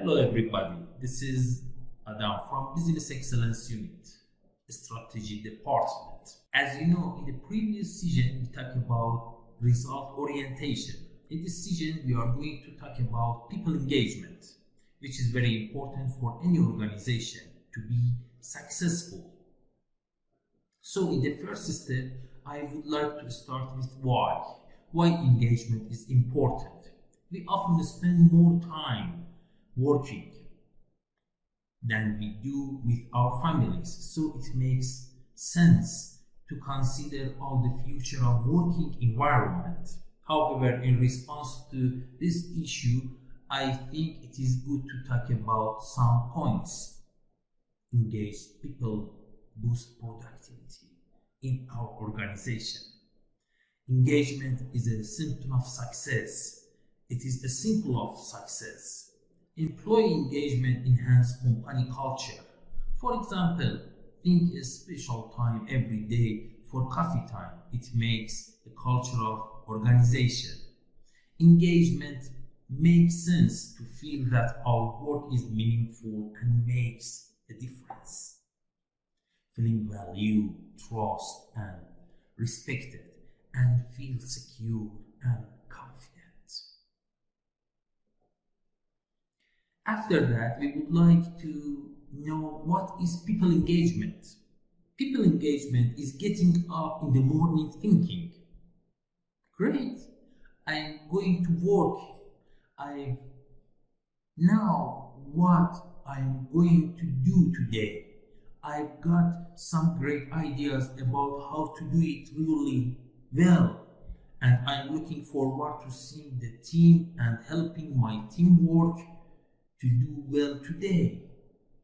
Hello everybody, this is Adam from Business Excellence Unit, Strategy Department. As you know, in the previous session we talked about result orientation. In this session we are going to talk about people engagement, which is very important for any organization to be successful. So in the first step, I would like to start with why engagement is important. We often spend more time working than we do with our families, so it makes sense to consider all the future of working environment. However, in response to this issue, I think it is good to talk about some points. Engaged people boost productivity in our organization. Engagement is a symptom of success. It is a symbol of success. Employee engagement enhances company culture. For example, think a special time every day for coffee time. It makes a culture of organization. Engagement makes sense to feel that our work is meaningful and makes a difference. Feeling valued, trust, and respected, and feel secure and confident. After that, we would like to know what is people engagement. People engagement is getting up in the morning thinking, great, I'm going to work. Now what I'm going to do today. I've got some great ideas about how to do it really well, and I'm looking forward to seeing the team and helping my team work to do well today.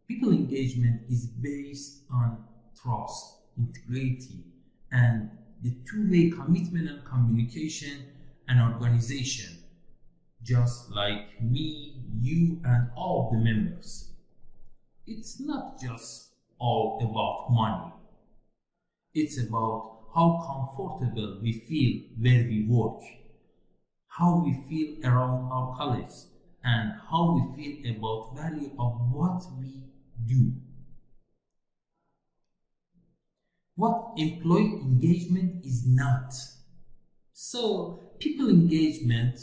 People engagement is based on trust, integrity, and the two-way commitment and communication and organization, just like me, you, and all of the members. It's not just all about money. It's about how comfortable we feel where we work, how we feel around our colleagues, and how we feel about value of what we do. What employee engagement is not. So, people engagement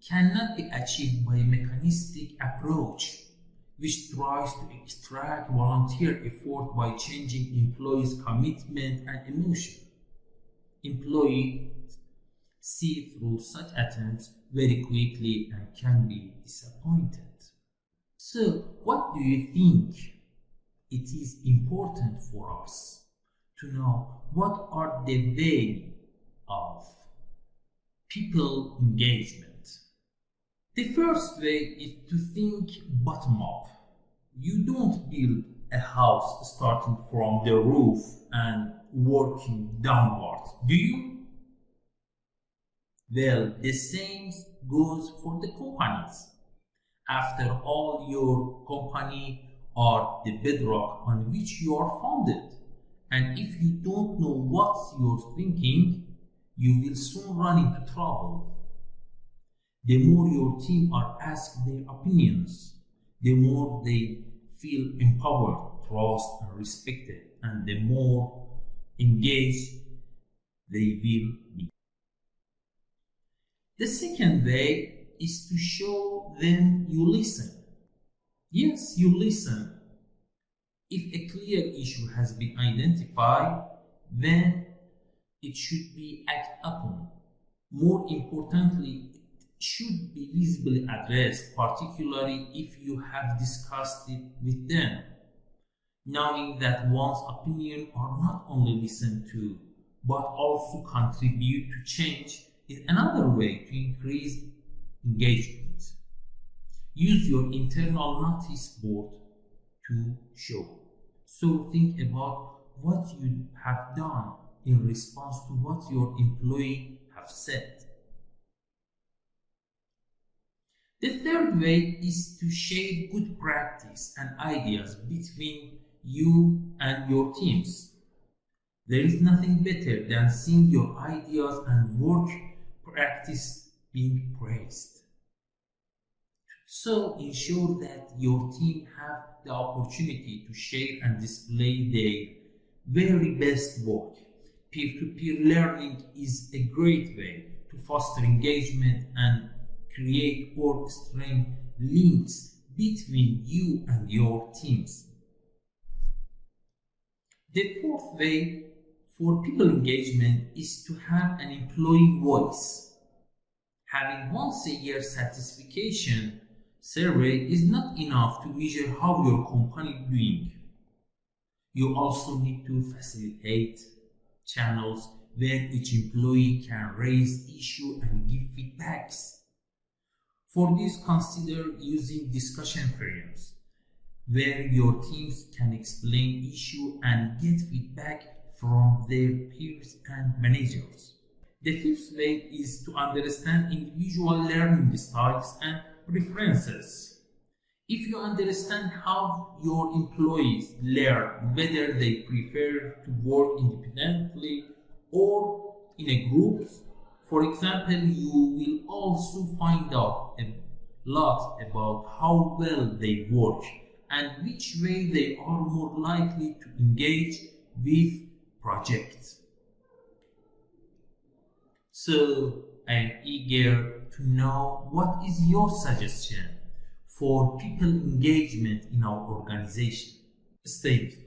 cannot be achieved by a mechanistic approach which tries to extract volunteer effort by changing employees' commitment and emotion. Employees see through such attempts very quickly and can be disappointed. So, what do you think? It is important for us to know what are the way of people engagement. The first way is to think bottom up. You don't build a house starting from the roof and working downwards, do you? Well, the same goes for the companies. After all, your company are the bedrock on which you are founded. And if you don't know what you're thinking, you will soon run into trouble. The more your team are asked their opinions, the more they feel empowered, trust, and respected, and the more engaged they will be. The second way is to show them you listen. Yes, you listen. If a clear issue has been identified, then it should be acted upon. More importantly, it should be visibly addressed, particularly if you have discussed it with them. Knowing that one's opinion are not only listened to, but also contribute to change is another way to increase engagement. Use your internal notice board to show. So think about what you have done in response to what your employee have said. The third way is to share good practice and ideas between you and your teams. There is nothing better than seeing your ideas and work practice being praised. So ensure that your team have the opportunity to share and display their very best work. Peer-to-peer learning is a great way to foster engagement and create or strengthen links between you and your teams. The fourth way for people engagement is to have an employee voice. Having once a year satisfaction survey is not enough to measure how your company is doing. You also need to facilitate channels where each employee can raise issues and give feedbacks. For this, consider using discussion forums where your teams can explain issues and get feedback from their peers and managers. The fifth way is to understand individual learning styles and preferences. If you understand how your employees learn, whether they prefer to work independently or in a group, for example, you will also find out a lot about how well they work and which way they are more likely to engage with projects. So I am eager to know what is your suggestion for people engagement in our organization. Stay with me.